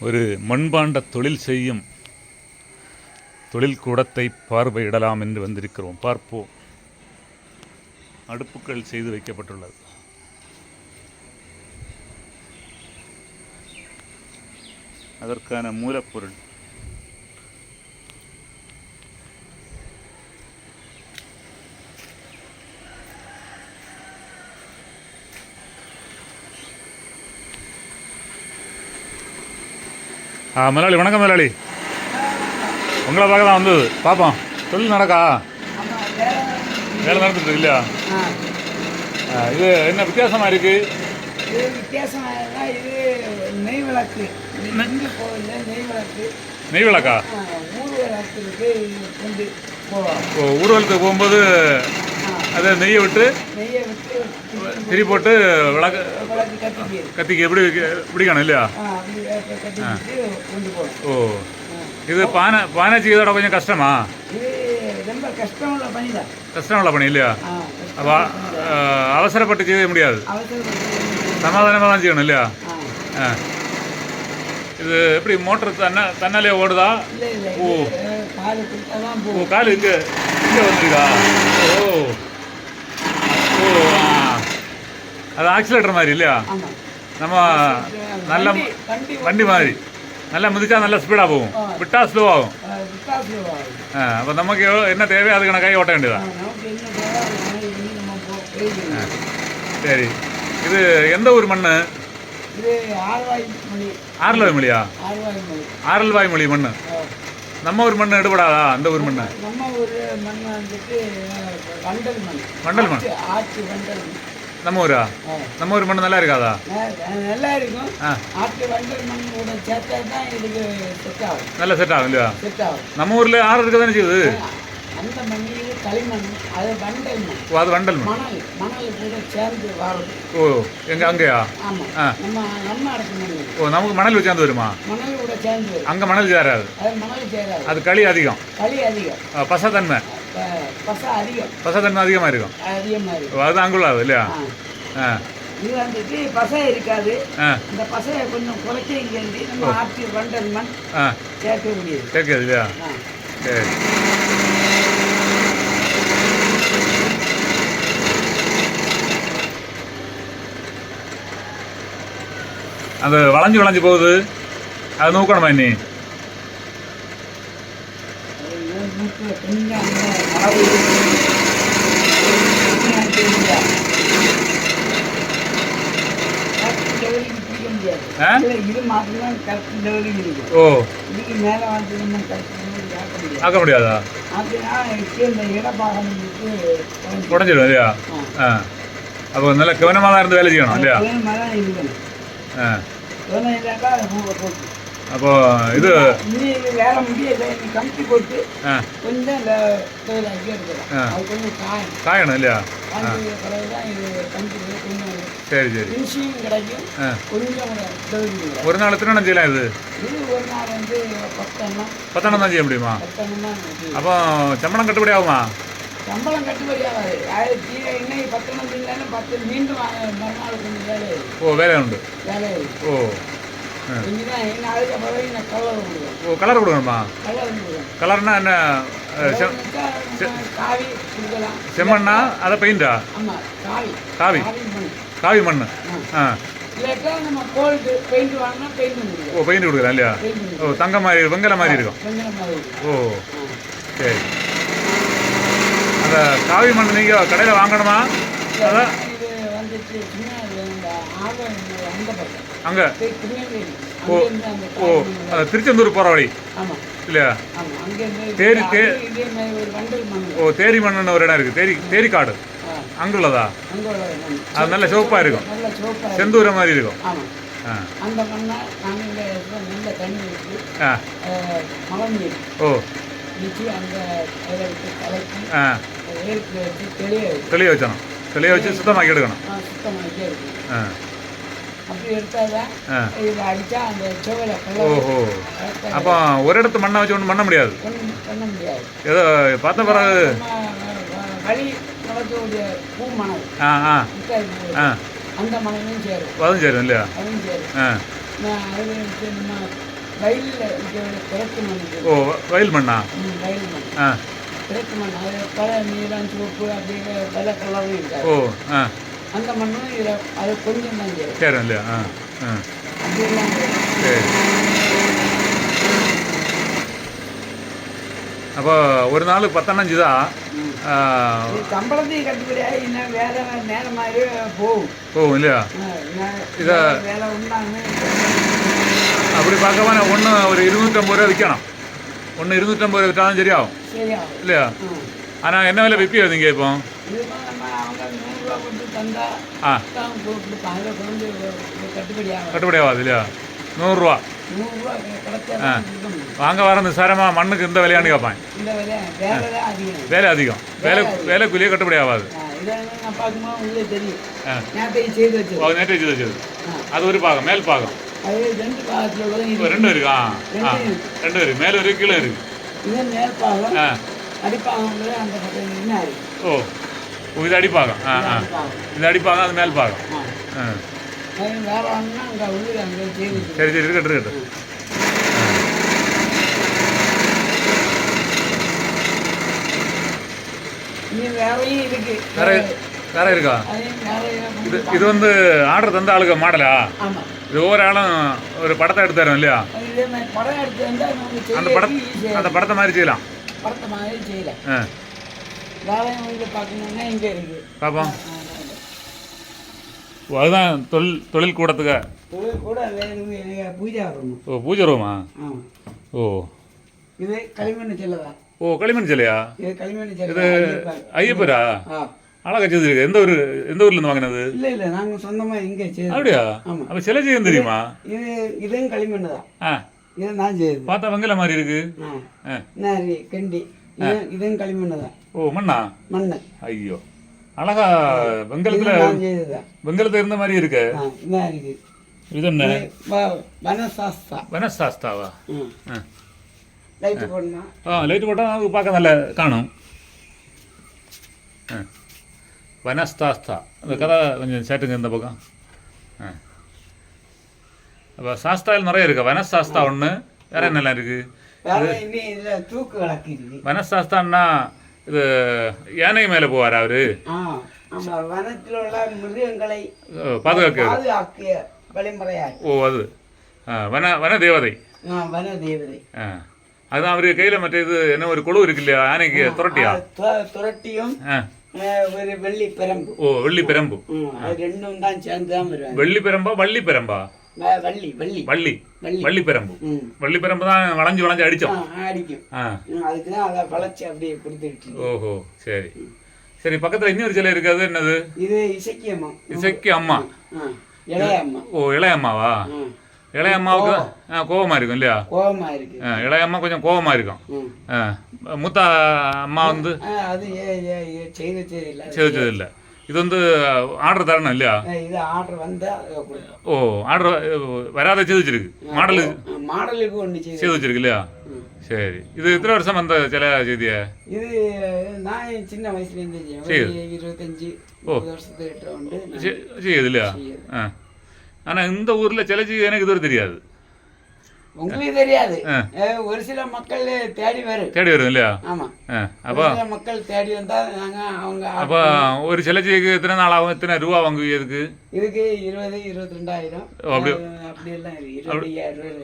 ஒரு மண்பாண்ட தொழில் செய்யும் தொழில் கூடத்தை பார்வையிடலாம் என்று வந்திருக்கிறோம். பார்ப்போம். அடுப்புகள் செய்து வைக்கப்பட்டுள்ளது. அதற்கான மூலப்பொருள் முதலாளி வணக்கம். முதலாளி உங்களை பார்க்க தான் வந்தது. பார்ப்போம். தொழில் நடக்கா? வேலை நடந்துட்டு இல்லையா? இது என்ன வித்தியாசமாக இருக்கு? நெய் விளக்கு. நெய் விளக்கா? ஊர்வலத்துக்கு போகும்போது அதை நெய்யை விட்டு திரி போட்டு விளக்கு கத்திக்கு எப்படி பிடிக்கணும் இல்லையா? ஓ, இது பானை செய்வதோட கொஞ்சம் கஷ்டமா? கஷ்டமுள்ள பணி இல்லையா? அவசரப்பட்டு செய்ய முடியாது, சமாதானமாக தான் செய்யணும் இல்லையா? இது எப்படி மோட்டர் தன்னாலே ஓடுதா? ஓ ஓ, காலு இங்கே வந்துருக்கா? ஓ ஓ, அது ஆக்சிலேட்டர் மாதிரி இல்லையா? நம்ம நல்ல வண்டி மாதிரி நல்லா மிதிச்சா நல்லா ஸ்பீடாக போகும், விட்டா ஸ்லோவாகும். அப்போ நமக்கு என்ன தேவையோ அதுக்கான கை ஓட்ட வேண்டியதா? சரி. இது எந்த ஊர் மண்? ஆரல்வாய் மொழியா? ஆரல்வாய் மொழி மண். நம்ம ஊர் மண் எடுபடாதா? அந்த ஊர் மண் வண்டல் மண். நம்ம ஊரா? நம்ம ஊர் மண் நல்லா இருக்காதா? நல்லா இருக்கும். நல்லா செட் ஆகும் இல்லையா? நம்ம ஊர்ல ஆறு இருக்க தானே செய்யுது. அந்த மண்ணில் களிமண், அது வண்டல் மண். ஓ, அது வண்டல் மண். மணல் கூட சேர்ந்து வரும். ஓ, எங்க அங்கேயா? நம்ம அடுத்த மண். ஓ, நமக்கு மணல் சேர்ந்து வருமா? மணல் கூட சேர்ந்து வரும். அங்கே மணல் சேராது. மணல் சேராது. அது களி அதிகம். களி அதிகம். பசத்தன்மை. அதிகம். பசத்தன்மை அதிகமாக இருக்கும். அதிகமாக இருக்கும். அது அங்குள்ளாது இல்லையா? இது வந்துட்டு பசை இருக்காது. இந்த பசையை கொஞ்சம் குறைச்சி நம்ம ஆற்றி வண்டல் மண் சேர்க்க முடியாது. சேர்க்காது இல்லையா? சரி. அது வளைஞ்சு போகுது, அது நோக்கணுமா? இன்னி ஓ, ஆக்க முடியாதா? உடஞ்சிடும் இல்லையா? அப்போ நல்ல கவனமாக தான் இருந்து வேலை செய்யணும் இல்லையா? அப்போ இது வேலை முடியல, கம்பி போட்டு கொஞ்சம் காயணும் இல்லையா? சரி சரி. ஒரு நாள் எத்தனை எண்ணம் செய்யலாம்? இது பத்தெண்ணம் தான் செய்ய முடியுமா? அப்போ சம்பளம் கட்டுப்படி ஆகுமா? சம்பளம் கட்டுப்படி ஆகாது. இன்னைக்கு 10 திங்களாலும் 10 மீண்டும் மறுநாள் கொஞ்சம் வேலை. ஓ, வேலை உண்டு. வேலை. ஓ, அதுக்கப்புறம் ஓ, கலர் கொடுக்கணுமா? கலர்னா என்ன? செம்மண்ணா? அதை பெயிண்டா? காவி. காவி மண். ஓ, பெயிண்ட் கொடுக்குறேன் இல்லையா? ஓ, தங்க மாதிரி வெங்கல மாதிரி இருக்கும். ஓ, சரி. அந்த காவி மண் நீங்கள் கடையில் வாங்கணுமா? அதான் அங்கே. ஓ ஓ, திருச்செந்தூர் போகிற வழி இல்லையா? ஓ, தேரி மண்ணுன்னு ஒரு இடம் இருக்குது. தேரிக்காடு அங்கே உள்ளதா? அது நல்ல சிவப்பாக இருக்கும், செந்தூர மாதிரி இருக்கும். ஓ, தெளிய வச்சணும். தெளிய வச்சு சுத்தமாக்கி எடுக்கணும். ஓஹோ, அப்போ ஒரு இடத்து மண்ணை வச்சு ஒன்றும் பண்ண முடியாது. ஏதோ பார்த்த பிறகு அதுவும் சேரும் இல்லையா? அதில் நம்ம வயலில் இருக்கிற கிழக்கு மண். ஓ வயல் மண்ணா? வயல் மண். ஆ கிழக்கு மண். அது பல நீளம் சிவப்பு அப்படிங்கிற பல கலரும் இருக்காது. ஓ ஆ அந்த மண்ணும் இதில் அது கொஞ்சம் தான் சேரும். சேரும் இல்லையா? ஆ ஆ அப்படியெல்லாம் சரி. அப்போ ஒரு நாளுக்கு 10 தான் சம்பளத்தையும் கட்டுப்படியாக இன்னும் வேலை நேரம் மாதிரி போகும் இல்லையா? இதை வேலை உண்டான்னு அப்படி பார்க்காம ஒன்று ஒரு 250 ரூபா விற்கணும். ஒன்று 250 ரூபா விற்றாலும் சரியாகும் சரியாகும் இல்லையா? ஆனால் என்ன விலை விற்பி வருதுங்க இப்போ? அவங்க 100 ரூபா கொடுத்து தந்தா கொடுப்பாங்க. அதில் குறைஞ்சு கட்டுப்படி ஆகாது இல்லையா? 100 ரூபா. 100 ரூபா கிடைச்சா வாங்க வர நிசாரமாக மண்ணுக்கு இந்த விலையான்னு கேட்பாங்க. இந்த வேலை தான் அதிகம். வேலை அதிகம். வேலை கூலியே கட்டுப்படி ஆகாது. நான் பார்க்கும்போது உங்களுக்கு தெரியும். நேற்றைக்கு செய்து வச்சது. நேற்று செய்து வச்சது. அது ஒரு பாகம், மேல் பாகம். அது 2 பாகத்தில் உள்ளது. 2 இருக்கு. 2 இருக்கு. மேலே இருக்கு, கீழே இருக்கு. இது மேல் பாகம். அடிப்பாகம் அந்த பக்கம் என்ன இருக்கு? ஓ இது அடிப்பாகம். இது அடிப்பாகம், அது மேல் பாகம். வேற வாங்கினா அங்கே உள்ளது அங்கே செய்து. சரி சரி இருக்கட்டும். வேறையும் இருக்கு. வேற இருக்கா? இது வந்து ஆர்டர் தந்த ஆளுக்கு மாடலா? இது ஒவ்வொரு ஆளும் ஒரு படத்தை எடுத்து தரும் இல்லையா? அந்த படத்தை மாதிரி செய்யலாம். பாப்போம். அதுதான் தொழில் கூடத்துக்கு. ஓ பூஜை ரூமா? ஓ இது களிமண் சிலையா? ஓ களிமண் சிலையா? இது ஐயப்பரா? அழகா செய்திருக்கு. எந்த ஊர்ல இருந்து வாங்கினது? இல்ல நாங்க சொந்தமா இங்க செய்தோம். அப்படியா? அப்ப சிலை செய்ய தெரியுமா? இதுவும் களிமண் தான். இது நான் செய்தது. பார்த்தா வெங்கல மாதிரி இருக்கு. கண்டி. இதுவும் களிமண் தான். ஓ மண்ணா? மண்ணு. ஐயோ அழகா வெங்கலத்துல இருந்த மாதிரி இருக்கு. இது என்ன? வனசாஸ்தாவா? லைட் போடணுமா? லைட் போட்டா பார்க்க நல்லா காணும். வனசாஸ்தா அந்த கதை கொஞ்சம் சேட்டுங்க இந்த பக்கம். அப்போ சாஸ்தாவில் நிறைய இருக்கு. வனசாஸ்தா ஒன்று, வேற என்னெல்லாம் இருக்கு? வனசாஸ்தான்னா இது யானை மேலே போவார் அவரு? வனத்தில் உள்ள மிருகங்களை பாதுகாக்க வழிமுறையா? ஓ அது வன தேவதை. வன தேவதை. அதுதான் அவரு கையில மற்ற இது என்ன ஒரு குழு இருக்கு இல்லையா? யானைக்கு துரட்டியா? துரட்டியும் ஒரு வெள்ளி பிரம்பு. ஓ வெள்ளி பிரம்பு. ரெண்டும் தான் சேர்ந்து தான் வருவாங்க. வெள்ளி பிரம்பா வள்ளி பிரம்பா? வள்ளி வள்ளி வள்ளி வள்ளி பிரம்பு. வள்ளி பிரம்பு தான் வளைஞ்சு அடிச்சோம். அடிக்கும். அதுக்கு தான் அதை வளைச்சு அப்படியே கொடுத்துட்டு. ஓஹோ சரி சரி. பக்கத்துல இன்னொரு சிலை இருக்காது, என்னது? இது இசக்கி அம்மா. இசக்கி அம்மா. இளைய அம்மா. ஓ இளைய அம்மாவா? இளைய அம்மாவுக்கு கோபமா இருக்கும் இல்லையா? கோபமா இருக்கு. இளைய அம்மா கொஞ்சம் கோபமா இருக்கும். மூத்த அம்மா வந்து செய்தது இல்லை. இது வந்து ஆர்டர் தரணும் இல்லையா? இது ஆர்டர் வந்தா. ஓ ஆர்டர் வராத செய்து வச்சிருக்கு. மாடலுக்கு ஒன்று செய்து வச்சிருக்கு இல்லையா? சரி. இது எத்தனை வருஷம் அந்த சில செய்திய? இது நான் சின்ன வயசுல இருந்து 25 வருஷத்துக்கிட்ட செய்யுது இல்லையா? ஆனா இந்த ஊர்ல சில செய்தி எனக்கு இதுவரை தெரியாது. உங்களுக்கு தெரியாது. ஒரு சில மக்கள் தேடி வரும் இல்லையா? ஆமா. அப்ப மக்கள் தேடி வந்தா நாங்க அவங்க. அப்ப ஒரு சில செய்திக்கு எத்தனை நாள் ஆகும்? எத்தனை ரூபா வாங்குவீங்க? இதுக்கு 20 22,000 அப்படி எல்லாம் இருக்கு.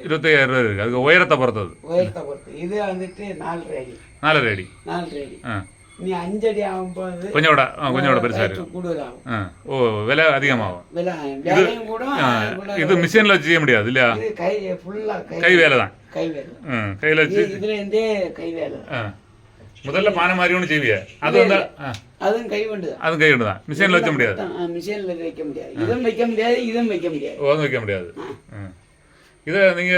25,000 ரூபா இருக்கு. அதுக்கு உயரத்தை பொறுத்தது. இது வந்துட்டு 4 அடி. 4 அடி. நீ 5 அடி ஆகும்போது கொஞ்சம் பெருசா இருக்கு. கூடுதலாகும். ஓ விலை அதிகமாகும். இது மிஷின்ல செய்ய முடியாது இல்லையா? கை வேலை தான். கையில வச்சு முதல்ல பானை மாதிரி ஒன்று செய்விய. அது வந்து அதுவும் கைவண்டு தான். மிஷின்ல வைக்க முடியாது. மிஷின்ல வைக்க முடியாது. இதுவும் வைக்க முடியாது, இதுவும் வைக்க முடியாது. வைக்க முடியாது. இதை நீங்க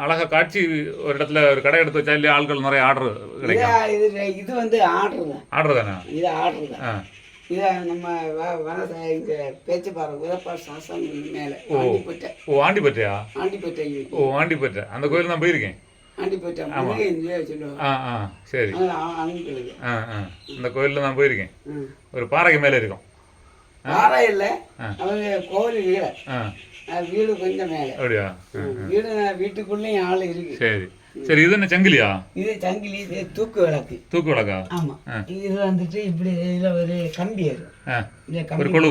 அழகா காட்சி ஒரு இடத்துல ஒரு கடை எடுத்து வச்சா இல்லையா? ஆட்கள் நிறைய ஆர்டர் கிடைக்கும். இது வந்து ஆர்டர் தானே? இது ஆர்டர் தான். இதை நம்ம இங்க பேச்சு பாருங்க. சாசம் மேல ஆண்டிப்பேட்டை. ஓ ஆண்டிப்பேட்டையா? ஆண்டிப்பேட்டை. ஓ ஆண்டிப்பேட்டை. அந்த கோயில் நான் போயிருக்கேன். ஆண்டிப்பேட்டை சரி. அந்த கோயில்ல நான் போயிருக்கேன். ஒரு பாறைக்கு மேல இருக்கும். பாறை இல்ல, அவங்க கோவில் இல்ல. வீடு கொஞ்சம் மேலே. அப்படியா? வீடு வீட்டுக்குள்ளேயும் ஆள் இருக்கு. சரி சரி. இது என்ன சங்கிலியா? இது சங்கிலி, இது தூக்கு விளக்கு. தூக்கு விளக்கா? ஆமா. இது வந்துட்டு இப்படி இதுல ஒரு கம்பி வரும். ஒரு குழு,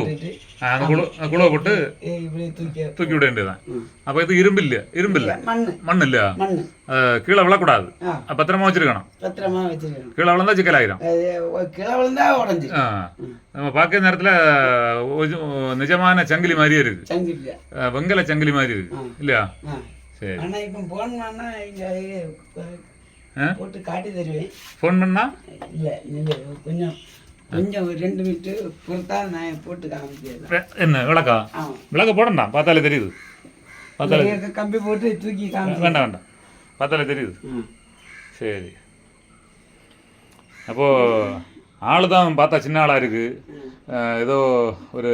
அந்த குழுவை போட்டு இப்படி தூக்கி விட வேண்டியதான். அப்ப இது இரும்பு இல்லையா? இரும்பு இல்ல, மண் இல்லையா? மண்ணு. கீழே விழக்கூடாது, பத்திரமா வச்சிருக்கணும். பத்திரமா வச்சிருக்கணும். கீழே விழுந்தா சிக்கலாயிரும். கீழே விழுந்தா உடஞ்சி. நம்ம பார்க்க நேரத்துல நிஜமான சங்கிலி மாதிரியே இருக்கு. சங்கிலியா? வெங்கல சங்கிலி மாதிரி இருக்கு இல்லையா? சரி. ஆனா இப்ப போன் பண்ணா இங்க போட்டு காட்டி தருவேன். போன் பண்ணா இல்ல இல்ல, கொஞ்சம் கொஞ்சம் ஒரு 2 மினிட் பொறுத்தா நான் போட்டு காமிக்கிறேன். என்ன விளக்கா? விளக்க போடண்டா, பார்த்தாலே தெரியுது. பார்த்தாலே கம்பி போட்டு தூக்கி காமிச்சு. வேண்டாம் வேண்டாம், பார்த்தாலே தெரியுது. சரி. அப்போ ஆளு தான் பார்த்தா சின்ன ஆளா இருக்கு. ஏதோ ஒரு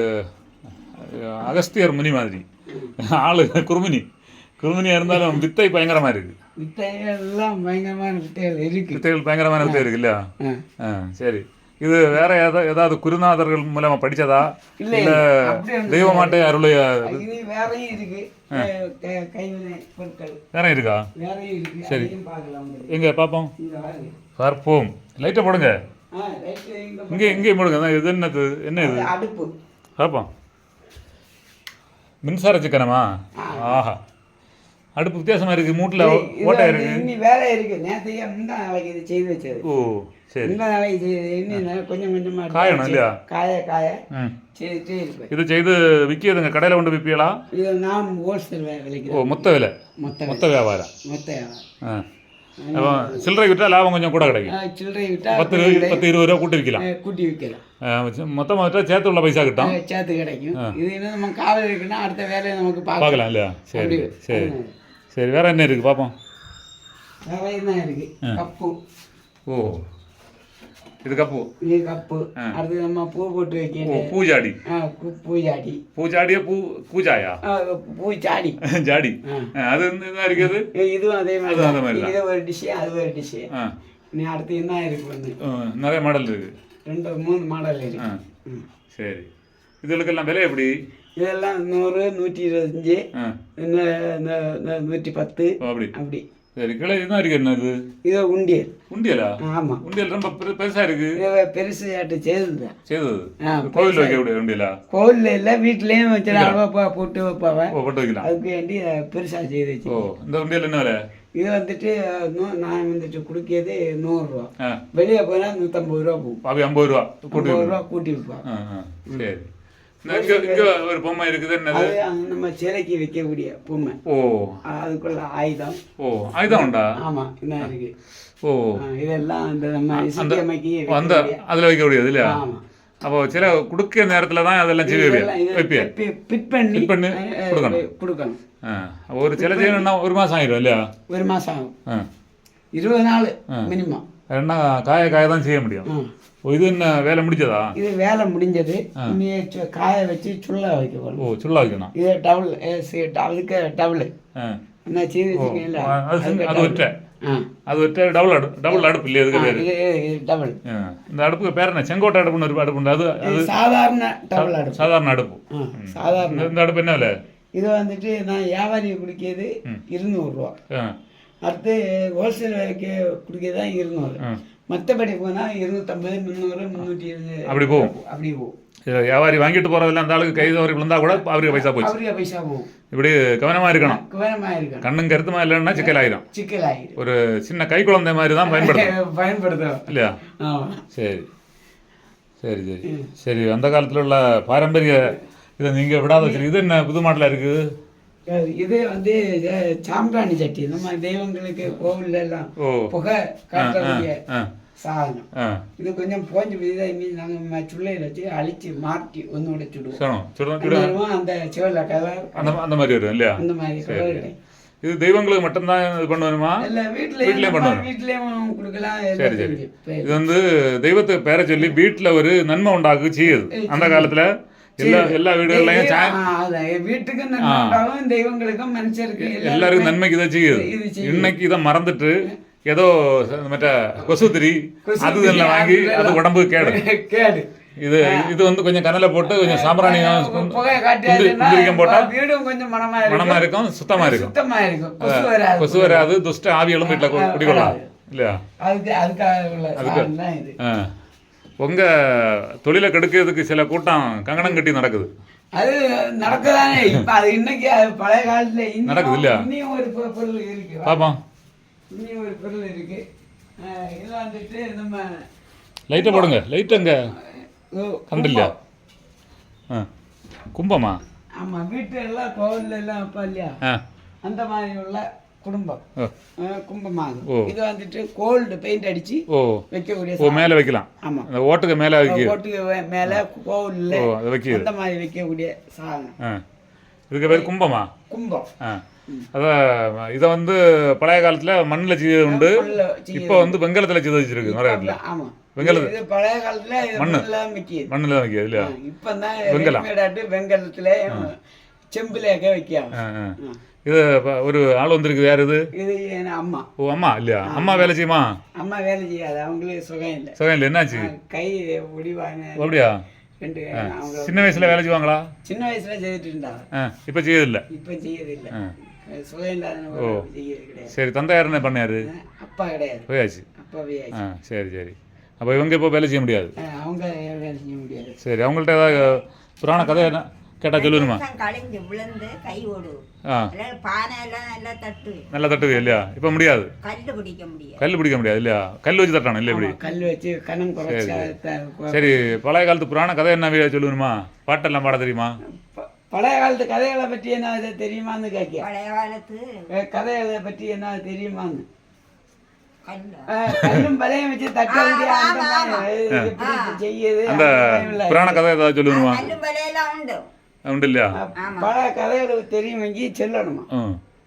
அகஸ்தியர் முனி மாதிரி ஆளு. குருமினியா இருந்தாலும் வித்தை பயங்கரமா இருக்கு. வித்தைகள்லாம் பயங்கரமான வித்தைகள் இருக்கு. வித்தைகள் பயங்கரமான வித்தை இருக்கு இல்லையா? சரி. இது வேற ஏதாவது குருநாதர்கள் மூலமா படிச்சதா இல்ல தெய்வமாட்டே அருளையா? இது வேறையும் இருக்கு. கைவினை பொருட்கள் வேற இருக்கா? வேறையும் இருக்கு. சரி, எங்க பாப்போம். பார்ப்போம். லைட்டை போடுங்க. இங்கே போடுங்க. இது என்னது? என்ன இது? அடுப்பு. பார்ப்போம். மின்சார சிக்கனமா? ஆஹா, அடுப்பு வித்தியாசமா இருக்கு. மூட்டில் ஓட்டை இருக்கு. இன்னும் வேலை இருக்கு. நேற்றையே முந்தா நாளைக்கு இது செய்து வச்சது. ஓ சரி. முந்தா நாளைக்கு செய்து இன்னும் கொஞ்சம் கொஞ்சமா காயணும் இல்லையா? காய செய்துட்டே இருப்பேன். இது செய்து விற்கிதுங்க. கடையில் கொண்டு விற்பீங்களா? இது நான் ஹோல்சேல் விலைக்கு. ஓ, மொத்த விலை. மொத்த வியாபாரம். மொத்த வியாபாரம். சில்லறை விற்றா லாபம் கொஞ்சம் கூட கிடைக்கும். சில்லறை விற்றா 10-20 ரூபா கூட்டி விற்கலாம். கூட்டி விற்கலாம். மொத்தமாக விற்றா சேர்த்து உள்ள பைசா கிட்டும். சேர்த்து கிடைக்கும். இது என்ன நம்ம காவல் இருக்குன்னா அடுத்த வேலையை நமக்கு பார்க்கலாம் இல்லையா? சரி சரி சரி. வேற என்ன இருக்கு பார்ப்போம். வேற என்ன இருக்கு? கப்பு. ஓ, இது கப்பு. இது கப்பு. அடுத்து நம்ம பூ போட்டு வைக்கணும். பூஜாடி. பூஜாடி. பூஜாடியா? பூஜாயா? பூஜாடி. ஜாடி. அது என்ன இருக்குது? இதுவும் அதே மாதிரி. இது ஒரு டிஷ், அது ஒரு டிஷ். நீ அடுத்து என்ன இருக்கு வந்து நிறைய மாடல் இருக்கு. 2-3 மாடல் இருக்கு. சரி. இதுகளுக்கெல்லாம் விலை எப்படி? இதெல்லாம் 100, 125, 110 அப்படி. சரி. கிளை இதுதான் இருக்கு. என்னது இது? உண்டியல். உண்டியலா? ஆமா. உண்டியல் ரொம்ப பெருசா இருக்கு. பெருசு செய்தது. கோவில் வைக்க உண்டியலா? கோவில்ல இல்ல, வீட்லயும் வச்சு அளவா போட்டு வைப்பாங்க. போட்டு வைக்கலாம். அதுக்கு வேண்டி பெருசா செய்து வச்சு. இந்த உண்டியல் என்ன விலை? இது வந்துட்டு நான் வந்துட்டு குடுக்கிறது 100 ரூபா. வெளியே போனா 150 ரூபா போகும். 50 ரூபா கூட்டி வைப்பாங்க. சரி. ஒரு பொம்மை இருக்குது. நம்ம சிலைக்கு வைக்கக்கூடிய பொம்மை. ஓ, அதுக்குள்ள ஆயுதம். ஓ, ஆயுதம் உண்டா? ஆமா, என்ன இருக்கு. ஓ, இதெல்லாம் அந்த நம்ம அந்த அதுல வைக்க முடியாது இல்லையா? அப்போ சில குடுக்க நேரத்துல தான் அதெல்லாம் ஃபிட் பண்ணி கொடுக்கணும். ஒரு சில செய்யணும்னா 1 மாசம் ஆயிடும் இல்லையா? 1 மாசம் ஆகும். 20 நாள் மினிமம். ஏன்னா காய தான் செய்ய முடியும். இது என்ன வேலை முடிஞ்சதா? இது வேலை முடிஞ்சது. காய வச்சு சுள்ள வைக்கணும். ஓ, சுள்ள வைக்கணும். இது டவுல். அதுக்கு டவுல் என்ன செய்து வச்சுக்கீங்களா? அது ஒற்றை டபுள் அடுப்பு இல்லையா? இதுக்கு பேரு டபுள். இந்த அடுப்புக்கு பேர் என்ன? செங்கோட்டை அடுப்புன்னு ஒரு அடுப்பு. அது சாதாரண டபுள் அடுப்பு. சாதாரண அடுப்பு. சாதாரண. இந்த அடுப்பு என்ன விலை? இது வந்துட்டு நான் வியாபாரி குடிக்கிறது 200 ரூபா. அடுத்து ஹோல்சேல் விலைக்கு குடிக்கிறது தான் 200. மற்றபடி போனால் 250, 300, 320 அப்படி போகும். வியாபாரி வாங்கிட்டு போறதுல அந்த ஆளுக்கு கை தவறி விழுந்தா கூட அவருக்கு பைசா போகும். இப்படி கவனமா இருக்கணும். கண்ணும் கருத்துமா இல்லைன்னா சிக்கலாயிரும். ஒரு சின்ன கை குழந்தை மாதிரி தான் பயன்படுத்தும் இல்லையா? சரி சரி சரி சரி. அந்த காலத்துல உள்ள பாரம்பரிய இதை நீங்க விடாத வச்சிருக்கு. இது என்ன புது மாடலா இருக்கு? இது வந்து சாம்பிராணி சட்டி. நம்ம தெய்வங்களுக்கு கோவில்ல எல்லாம் புகை காட்டக்கூடிய சாதனம். இது கொஞ்சம் போஞ்சு போய் நாங்கள் சுள்ளையில் வச்சு அழிச்சு மாற்றி ஒன்னோட சுடுவோம். அந்த சிவல கலர் அந்த மாதிரி வரும் இல்லையா? அந்த மாதிரி கலர் கிடைக்கும். இது தெய்வங்களுக்கு மட்டும்தான் இது பண்ணுவோமா? இல்ல, வீட்லயும் கொடுக்கலாம். சரி சரி. இது வந்து தெய்வத்துக்கு பேரை சொல்லி வீட்டுல ஒரு நன்மை உண்டாக்கு செய்யுது. அந்த காலத்துல எல்லா வீடுகள்லயும் வீட்டுக்கு நன்மை, தெய்வங்களுக்கும் மனுஷருக்கு எல்லாருக்கும் நன்மைக்கு இதை செய்யுது. இன்னைக்கு இதை மறந்துட்டு ஏதோ மற்ற கொசுத்திரி அது இதெல்லாம் வாங்கி அது உடம்புக்கு கேடு. இது இது வந்து கொஞ்சம் கனலை போட்டு கொஞ்சம் சாம்பிராணி புகை காட்டி குந்திரிக்கம் போட்டா வீடும் கொஞ்சம் மனமா இருக்கும், சுத்தமா இருக்கும். சுத்தமா இருக்கும், கொசு வராது, துஷ்ட ஆவிகளும் வீட்டுல குடிக்கொள்ளலாம் இல்லையா? அதுக்காக இது. உங்க தொழிலை கெடுக்கிறதுக்கு சில கூட்டம் கங்கணம் கட்டி நடக்குது. அது நடக்குதானே இப்ப, அது இன்னைக்கு பழைய காலத்துல நடக்குது இல்லையா? இன்னும் ஒரு பொருள் இருக்கு பாப்போம், இன்னும் ஒரு பொருள் இருக்கு. இதெல்லாம் வந்துட்டு நம்ம லைட்டை போடுங்க. லைட் அங்க கண்டு இல்லையா? கும்பமா? ஆமா, வீட்டு எல்லாம் கோவில்ல எல்லாம் அப்பா இல்லையா, அந்த மாதிரி உள்ள குடும்பம் கும்பமாகும். இது வந்துட்டு கோல்டு பெயிண்ட் அடிச்சு வைக்கக்கூடிய மேல வைக்கலாம். ஆமா, அந்த ஓட்டுக்கு மேல ஓட்டுக்கு மேல கோவில்ல அந்த மாதிரி வைக்கக்கூடிய சாதனம். இதுக்கு பேர் கும்பமா? கும்பம். அதான் இதை வந்து பழைய காலத்துல மண்ணுல செய்தது உண்டு, இப்ப வந்து வெங்கலத்துல செய்து வச்சிருக்கு நிறைய இடத்துல. ஆமா, வெங்கலத்துல பழைய காலத்துல மண்ணுல வைக்கிறது இல்லையா? இப்பதான் வெங்கலத்துல செம்புலேக்க வைக்காம. இது ஒரு ஆள் வந்திருக்கு. யார் இது? இது அம்மா. ஓ, அம்மா இல்லையா? அம்மா வேலை செய்யுமா? அம்மா வேலை செய்யாது, அவங்களுக்கு சுகம் இல்லை. சுகம் இல்லை, என்னாச்சு? கை முடிவாங்க. அப்படியா? சின்ன வயசுல வேலை செய்வாங்களா? சின்ன வயசுல செய்துட்டு இருந்தாங்க, இப்ப செய்யறதில்ல. இப்ப செய்யறதில்ல, சுகம் இல்லாத கிடையாது. சரி, தந்தையார் என்ன பண்ணாரு? அப்பா கிடையாது, போயாச்சு. அப்பா போயாச்சு. சரி சரி. அப்ப இவங்க இப்போ வேலை செய்ய முடியாது. அவங்க வேலை செய்ய முடியாது. சரி, அவங்கள்ட்ட ஏதாவது புராண கதை என்ன கேட்டா சொல்லுமா? கழிஞ்சு விழுந்து கை ஓடு, பானை எல்லாம் நல்லா தட்டு, நல்லா தட்டுது இல்லையா? இப்ப முடியாது, கல்லு பிடிக்க முடியாது. கல்லு பிடிக்க முடியாது இல்லையா? கல் வச்சு தட்டானு இல்லை? இப்படி கல் வச்சு கணம் குறைச்சா. சரி, பழைய காலத்து புராண கதை என்ன சொல்லுமா? பாட்டெல்லாம் பாட தெரியுமா? பழைய காலத்து கதைகளை பற்றி என்ன தெரியுமான்னு கேட்க. பழைய காலத்து கதைகளை பற்றி என்ன தெரியுமான்னு. அந்த புராண கதை ஏதாவது சொல்லுமா? உண்டு இல்லையா? பல கதைகளுக்கு தெரியும், இங்கே சொல்லணுமா?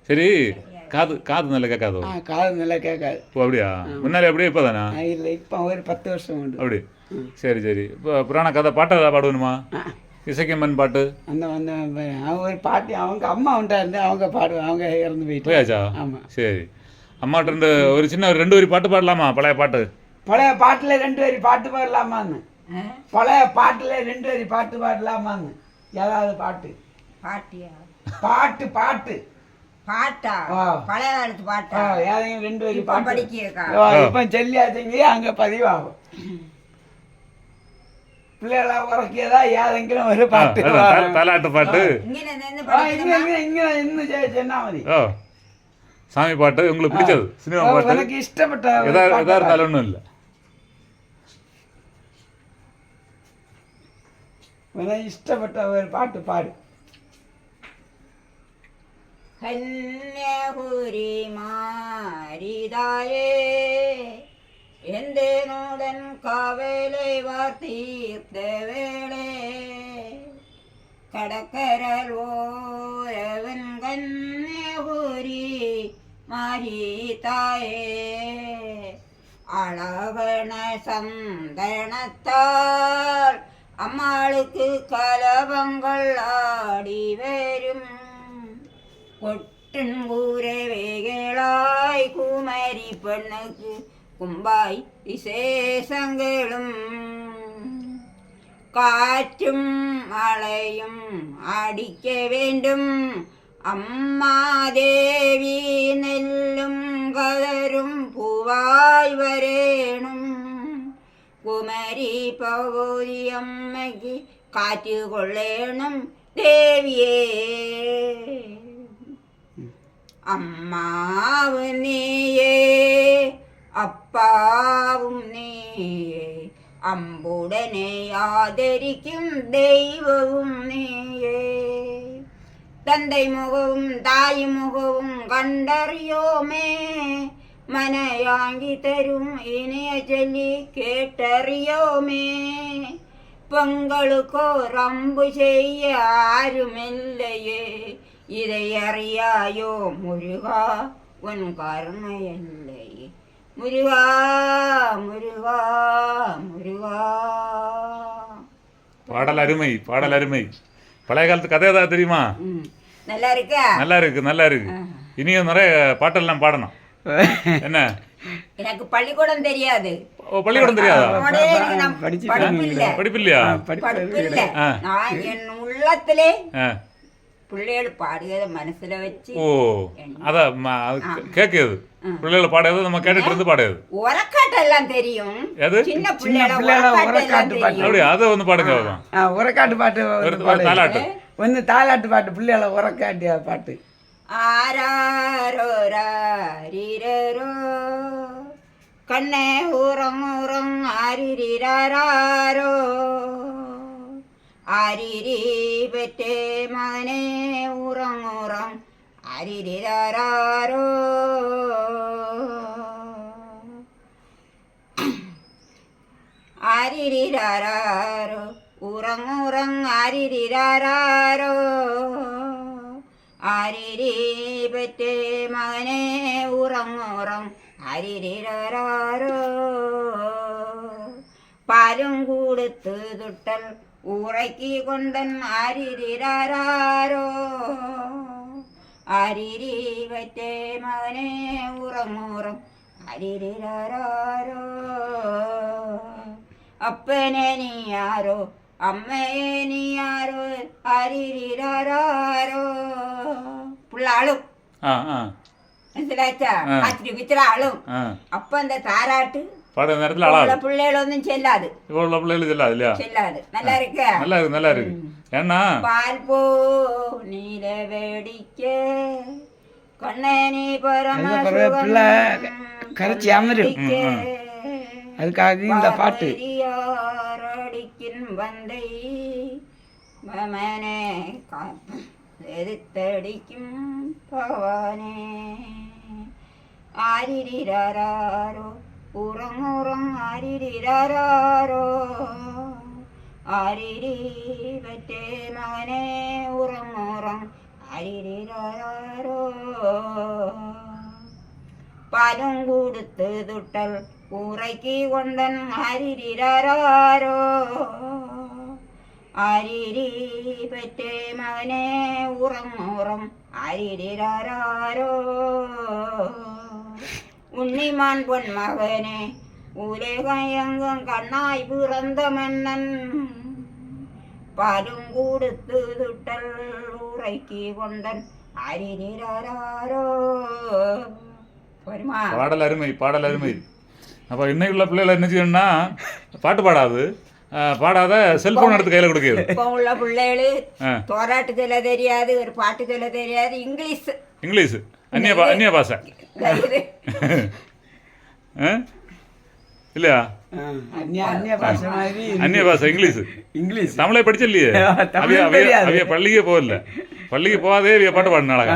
சரி, காது காது நல்லா கேட்காதோ? காது நல்லா கேட்காது. ஓ, அப்படியா? முன்னாடி அப்படியே இப்பதானா? இல்லை, இப்போ ஒரு 10 வருஷம் உண்டு. அப்படி. சரி சரி. இப்போ புராண கதை பாட்டு ஏதாவது பாடுவணுமா? இசைக்கம்மன் பாட்டு அந்த அவங்க ஒரு பாட்டி, அவங்க அம்மா உண்டா இருந்து அவங்க பாடுவாங்க, அவங்க இறந்து போயாச்சா? ஆமாம். சரி, அம்மாட்ட இருந்து ஒரு சின்ன 2 வரி பாட்டு பாடலாமா? பழைய பாட்டு. பழைய பாட்டுல 2 வரி பாட்டு பாடலாமான்னு. பழைய பாட்டுல 2 வரி பாட்டு பாடலாமான்னு. ஏதாவது பாட்டு. பாட்டியா? பாட்டு பாட்டு பாட்டா? பழைய காலத்து பாட்டா? ஏதாவது 2 வரி பாட்டு படிக்கா? இப்ப சொல்லியாச்சுங்க, அங்க பதிவாகும். பிள்ளைகளா உறக்கியதா ஏதெങ്കിലും ஒரு பாட்டு, தாலாட்டு பாட்டு, சென்னாமதி சாமி பாட்டு. உங்களுக்கு பிடிச்சது சினிமா பாட்டு? எனக்கு இஷ்டப்பட்ட எதா இருந்தாலும் ஒன்றும் இல்லை, எனக்கு இஷ்டப்பட்ட ஒரு பாட்டு பாடு. கன்னியாகுரி மாரிதாயே எந்தனுடன் காவலை வார்த்தீர்த்த வேளே கடற்கரல் ஓரவன் கன்னியாகுரி மாரிதாயே அழகன சந்தனத்தால் அம்மாளுக்கு கலவங்கள் ஆடி வரும் கொட்டும் கூறவைகளாய் குமரி பெண்ணுக்கு கும்பாய் விசேஷங்களும் காற்றும் மழையும் அடிக்க வேண்டும் அம்மா தேவி நெல்லும் கதரும் பூவாய் வரேணும் குமரி பகவதி அம்மைக்கு காற்று கொள்ளேணும் தேவியே அம்மாவும் நீயே அப்பாவும் நீயே அம்புடனே ஆதரிக்கும் தெய்வവും நீயே தந்தை முகവും தாய் முகവും கண்டறியோமே മനയാങ്കി തരും ഇനിയ ചൊല്ലി കേട്ടറിയോമേ പൊങ്കൾക്കോ റമ്പു ചെയ്യ ആരുമില്ലയേ ഇതയറിയായോ മുരുക ഉൻ കർമ്മയല്ലേ മുരുക മുരുക മുരുക. பாடல் அருமை, பாடல் அருமை. பழைய காலத்து கதை ஏதாவது தெரியுமா? நல்லா இருக்கா? நல்லா இருக்கு, நல்லா இருக்கு. இனியும் நிறைய பாட்டெல்லாம் பாடணும். என்ன எனக்கு பள்ளிக்கூடம் தெரியாது. பள்ளிக்கூடம் தெரியாதா? படிப்பு இல்ல. நான் என் உள்ளத்திலே பிள்ளைகள் பாடுகிறத மனசுல வச்சு அதான் கேக்குது. பிள்ளைகள் பாடுறது நம்ம கேட்டுட்டு இருந்து பாடுறது. உரக்காட்டு எல்லாம் தெரியும். சின்ன பிள்ளைகள அப்படியே அதை வந்து பாடுங்க. உரக்காட்டு பாட்டு தாலாட்டு ஒன்னு தாலாட்டு பாட்டு பிள்ளைகள உரக்காட்டிய பாட்டு. ஆராரோ ராரிரோ கண்ணே ஊரம் ஊரம் ஆரிரிராரோ ஆரிரி பெற்றே மகனே ஊரம் ஊரம் ஆரிரிராரோ ஆரிரிராரோ ஊரம் ஊரம் ஆரிரிராரோ ஆரிரி பெற்றே மகனே ஊரம் ஊரம் ஆரிரிராரோ പാലും കൊടുത്ത് തുട്ടൽ ഉറക്കി കൊണ്ടൻ ആരിരാരോ ആരിരി പറ്റേ മകനെ ഉറങ്ങുറം ആരിരാരോ അപ്പനെ നീയാരോ അമ്മയെ നീയാരോ ആരിരാരോ പിള്ളാളും മനസ്സിലാച്ചാ ആളും അപ്പൊ എന്താ താരാട്ട് பாடுற நேரத்துல அழாது. பிள்ளைகளொന്നും செல்லாது. இவ்வளவு பிள்ளைகள் செல்லாது இல்லையா? செல்லாது. நல்லா இருக்கு. நல்லா இருக்கு, நல்லா இருக்கு. ஏன்னா பால் போ நீல வேடிக்க கண்ணனி பரமசுகம் கரைச்சி அமரும். அதுக்காக இந்த பாட்டு. அடிக்கின் வந்தை மமனே எதிர்த்தடிக்கும் பவானே ஆரிராரோ உறங்குறம் ஆரிராரோ ஆரிரி பற்றே மகனே உறங்குறம் ஆரிராரோ பாலும் கொடுத்து துட்டல் உரைக்கி கொண்டன் ஆரிராரோ ஆரிரி பற்றே மகனே உறங்குறம் ஆரிராரோ உன்னிமான் பொன் மகனே உலகம் எங்கும் கண்ணாய் பிறந்த மன்னன் பாலும் கொடுத்து துட்டல் உரைக்கி கொண்டன் ஆரிராரோ. பாடல் அருமை, பாடல் அருமை. அப்போ இன்னைக்கு உள்ள பிள்ளைகளை என்ன செய்யணும்னா பாட்டு பாடாத செல்போன் எடுத்து கையில் கொடுக்குது. இப்போ உள்ள பிள்ளைகள் தோராட்டு சொல்ல தெரியாது, ஒரு பாட்டு சொல்ல தெரியாது, இங்கிலீஷ் அந்நிய பாஷை இல்லையா? அந்நிய பாஷை இங்கிலீஷ். தமிழை படிச்ச இல்லையே, அவைய பள்ளிக்கே போகல. பள்ளிக்கு போகாதே அவைய பாட்டு பாடினாங்க.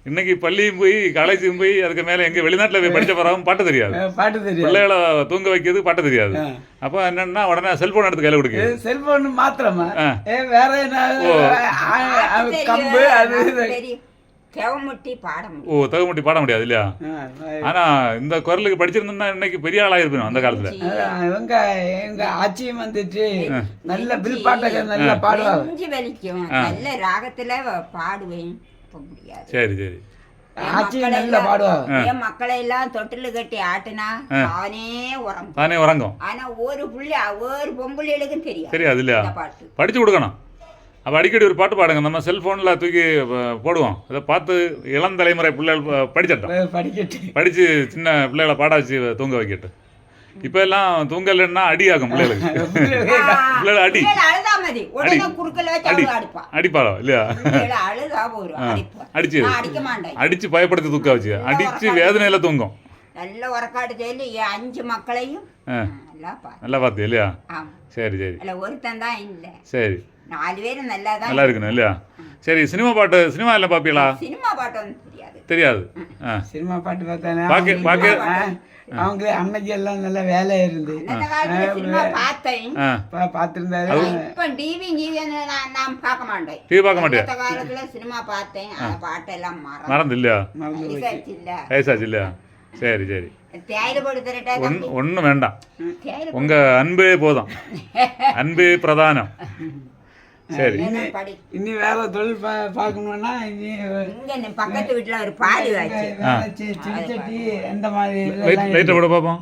இன்னைக்கு பள்ளியும் போய் காலேஜும் போய் அதுக்கு மேல எங்க வெளிநாட்டுல போய் படிச்ச பிறகும் பாட்டு தெரியாது. பிள்ளைகளை தூங்க வைக்கிறது பாட்டு தெரியாது. அப்ப என்னன்னா உடனே செல்போன் எடுத்து கையில கொடுக்கு. செல்போன் மாத்திரமா வேற கம்பு தவமுட்டி பாட முடியாது இல்லையா? ஆனா இந்த குரலுக்கு படிச்சிருந்தா இன்னைக்கு பெரிய ஆளா இருக்கணும் அந்த காலத்துல. எங்க ஆட்சியும் வந்துட்டு நல்ல பில் பாட்டை நல்லா பாடுவாங்க. நல்ல ராகத்துல பாடுவேன். சரி சரி. என் மக்களை எல்லாம் தொட்டில கட்டி ஆட்டுனா தானே உறங்கும். ஆனா ஒரு பொம்பளைகளுக்கும் தெரியாது இல்லையா? படிச்சு கொடுக்கணும். அப்போ அடிக்கடி ஒரு பாட்டு பாடுங்க. நம்ம செல்ஃபோனில் தூக்கி போடுவோம். அதை பார்த்து இளம் தலைமுறை பிள்ளைகள் படித்து சின்ன பிள்ளைகளை பாட வச்சு தூங்க வைக்கட்டு. இப்போ எல்லாம் தூங்கலைன்னா அடி ஆகும் பிள்ளைகளுக்கு. அடிப்பாளோ இல்லையா? அடிச்சு பயப்படுத்தி தூக்க வச்சு அடிச்சு வேதனையில தூங்கும். நல்ல உறக்காடு செய்து 5 மக்களையும் நல்லா பார்த்து இல்லையா? சரி சரி. ஒருத்தன் தான் இல்லை. சரி. 4 பேரும் நல்லா இருக்கணும் இல்லையா? சரி. சினிமா எல்லாம் பாப்பீங்களா? சினிமா பாட்டு தெரியாது. சினிமா பாட்டு பார்த்தா அவங்க அன்னைக்கு எல்லாம் நல்ல வேலை இருந்து பார்த்திருந்தாரு. பார்க்க மாட்டேன். சினிமா பார்த்தேன். பாட்டெல்லாம் மறந்து இல்லையா? வயசாச்சு இல்லையா? சரி சரி. ஒன்றும் வேண்டாம். உங்க அன்பே போதும். அன்பே பிரதானம். சரி. இனி வேற தொழில் பார்க்கணும்னா இனி இங்க பக்கத்து வீட்டுல ஒரு பால் காய்ச்சி சட்டி எந்த மாதிரி லைட்டை கூட பார்ப்போம்.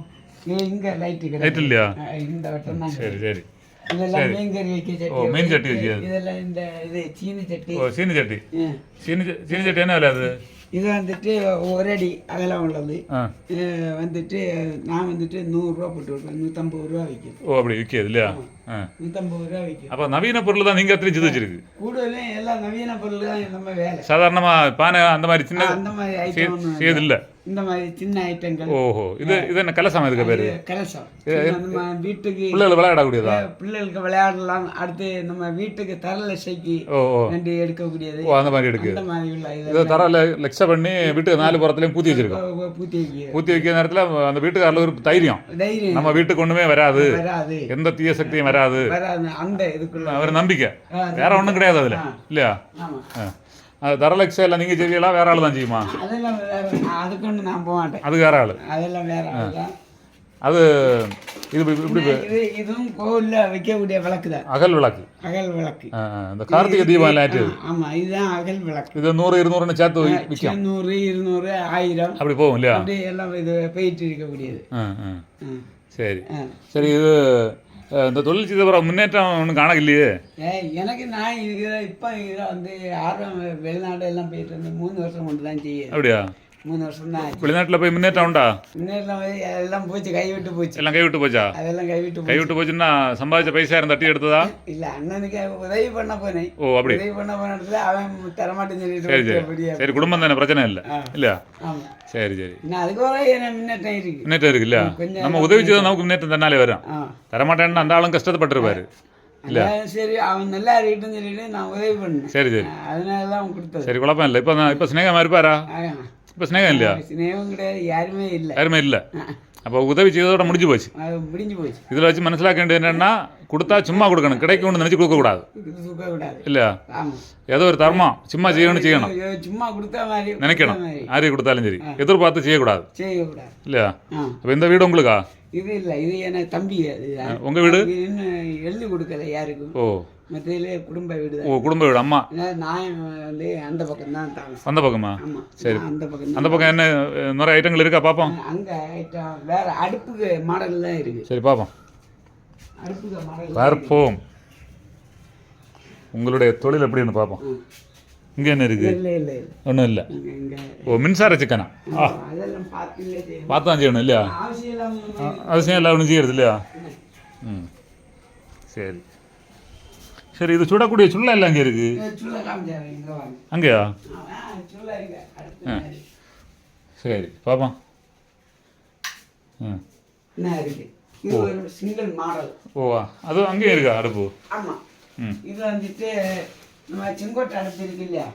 இங்க லைட் லைட் இல்லையா? இந்த வட்டம் தான். சரி சரி. இதெல்லாம் மீன் கறி வைக்க சட்டி. ஓ மீன் சட்டி வச்சு. இதெல்லாம் இந்த இது சீனி சட்டி. ஓ சீனி சட்டி. சீனி சட்டி என்ன விலை அது? இது வந்துட்டு ஒரு அடி அகலம் உள்ளது. வந்துட்டு நான் வந்துட்டு 100 ரூபா போட்டு விடுறேன். 150 ரூபா விற்கும். ஓ அப்படி விற்கிது இல்லையா? 150 ரூபா விற்கும். அப்போ நவீன பொருள் தான் நீங்கள் தெரிஞ்சு வச்சிருக்கு. கூடுதலும் எல்லாம் நவீன பொருள் தான் நம்ம வேலை. சாதாரணமாக பானை அந்த மாதிரி சின்ன அந்த மாதிரி ஐட்டம் செய்யது இல்லை. இந்த மாதிரி சின்ன ஐட்டங்கள். ஓஹோ இது என்ன கலசம்? இதுக்கு பேரு கலசம். நம்ம வீட்டுக்கு பிள்ளைகள் விளையாடக்கூடியதா? பிள்ளைகளுக்கு விளையாடலாம். அடுத்து நம்ம வீட்டுக்கு தரல சைக்கி ரெண்டு எடுக்கக்கூடியது. ஓ அந்த மாதிரி எடுக்கு. அந்த மாதிரி உள்ள இது தரல லெக்ஸா பண்ணி வீட்டுக்கு 4 புறத்துலயும் பூத்தி வச்சிருக்கோம். பூத்தி வைக்கிற நேரத்துல அந்த வீட்டுக்காரல ஒரு தைரியம் நம்ம வீட்டுக்கு ஒண்ணுமே வராது, எந்த தீய சக்தியும் வராது, அந்த இதுக்குள்ள ஒரு நம்பிக்கை. வேற ஒண்ணும் கிடையாது அதுல இல்லையா? தரலெக்ஸா எல்லாம் நீங்க செய்வீங்களா? வேற ஆளு தான் செய்யுமா? அதெல்லாம் அதுக்கு ஒன்று நான் போக மாட்டேன். அது வேற ஆளு. அதெல்லாம் வேற ஆளு தான். அது இதுவும் கோவில்ல வைக்கக்கூடிய விளக்கு தான். அகல் விளக்கு. அகல் விளக்கு. இந்த கார்த்திகை தீபம் எல்லாம். ஆமா இதுதான் அகல் விளக்கு. இது 100 200 சேர்த்து விற்கும். 100 200 1000 அப்படி போகும் இல்லையா? அப்படி எல்லாம் இது போயிட்டு இருக்கக்கூடியது. சரி சரி. இது இந்த தொழில் செய்த முன்னேற்றம் ஒன்றும் காண இல்லையே. எனக்கு நான் இப்போ இதில் வந்து ஆர்வம் வெளிநாடு எல்லாம் போயிட்டு வந்து 3 வருஷம் கொண்டு தான் செய்ய. அப்படியா? 3 வருஷம் தான். வெளிநாட்டில் போய் முன்னேற்றம் உண்டா? முன்னேற்றம் எல்லாம் போச்சு, கைவிட்டு போச்சு. எல்லாம் கைவிட்டு போச்சா? அதெல்லாம் கைவிட்டு போச்சுன்னா சம்பாதிச்ச பைசா தட்டி எடுத்ததா? இல்லை, அண்ணனுக்கு உதவி பண்ண போனேன். ஓ அப்படி. உதவி பண்ண போன இடத்துல அவன் தரமாட்டேன்னு சரி சொல்லிட்டு. சரி. குடும்பம் தானே, பிரச்சனை இல்லை இல்லையா? ஆமாம் சரி சரி. அதுக்கு முன்னேற்றம் இருக்கு. முன்னேற்றம் இருக்கு இல்லையா? நம்ம உதவி செய்தால் நமக்கு முன்னேற்றம் தன்னாலே வரும். தரமாட்டேன்னு அந்த ஆளும் கஷ்டப்பட்டுருப்பாரு. சரி அவன் நல்லா இருக்கட்டும் சொல்லிட்டு நான் உதவி பண்ணேன். சரி சரி. அதனால தான் அவன் கொடுத்தது. சரி குழப்பம் இல்லை. இப்போ ஸ்நேகமாக இருப்பாரா? இப்போ ஸ்நேகம் இல்லையா? ஸ்நேகம் கிடையாது, யாருமே இல்லை. யாருமே இல்லை. அப்போ உதவி செய்ததோட முடிஞ்சு போச்சு. முடிஞ்சு போச்சு. இதில் வச்சு மனசிலாக்க வேண்டியது என்னன்னா, கொடுத்தா சும்மா கொடுக்கணும், கிடைக்கும்னு நினச்சி கொடுக்கக்கூடாது இல்லையா? ஏதோ ஒரு தர்மம் சும்மா செய்யணும், சும்மா கொடுத்தா மாதிரி நினைக்கணும். யாரையும் கொடுத்தாலும் சரி எதிர்பார்த்து செய்யக்கூடாது இல்லையா? அப்போ இந்த வீடு உங்களுக்கா? இது இல்லை, இது என்ன தம்பி. உங்க வீடு இன்னும் எழுதி கொடுக்கல யாருக்கும். ஓ மத்தியிலே குடும்ப வீடு. ஓ குடும்ப வீடு. அம்மா நான் வந்து அந்த பக்கம் தான் தாமசம். அந்த பக்கமா? சரி. அந்த பக்கம். அந்த பக்கம் என்ன நிறைய ஐட்டங்கள் இருக்கா? பார்ப்போம். அங்க ஐட்டம் வேற அடுப்புக்கு மாடல் தான் இருக்கு. சரி பார்ப்போம். அடுப்புக்கு மாடல் பார்ப்போம். உங்களுடைய தொழில் எப்படின்னு பார்ப்போம். இங்க என்ன இருக்கு? இல்லை ஒன்றும் இல்லை. ஓ மின்சார சிக்கனா? அதெல்லாம் பார்த்து தான் செய்யணும் இல்லையா? அவசியம் இல்லை ஒன்றும் செய்யறது இல்லையா? ம் சரி சரி. இது சுடக்கூடிய சுள்ள எல்லாம் அங்கே இருக்கு. அங்கேயா? சரி பார்ப்போம். ஓ அது அங்கேயும் இருக்கா அடுப்பு? இது வந்துட்டு நம்ம செங்கோட்டை அடுப்பு இருக்கு இல்லையா?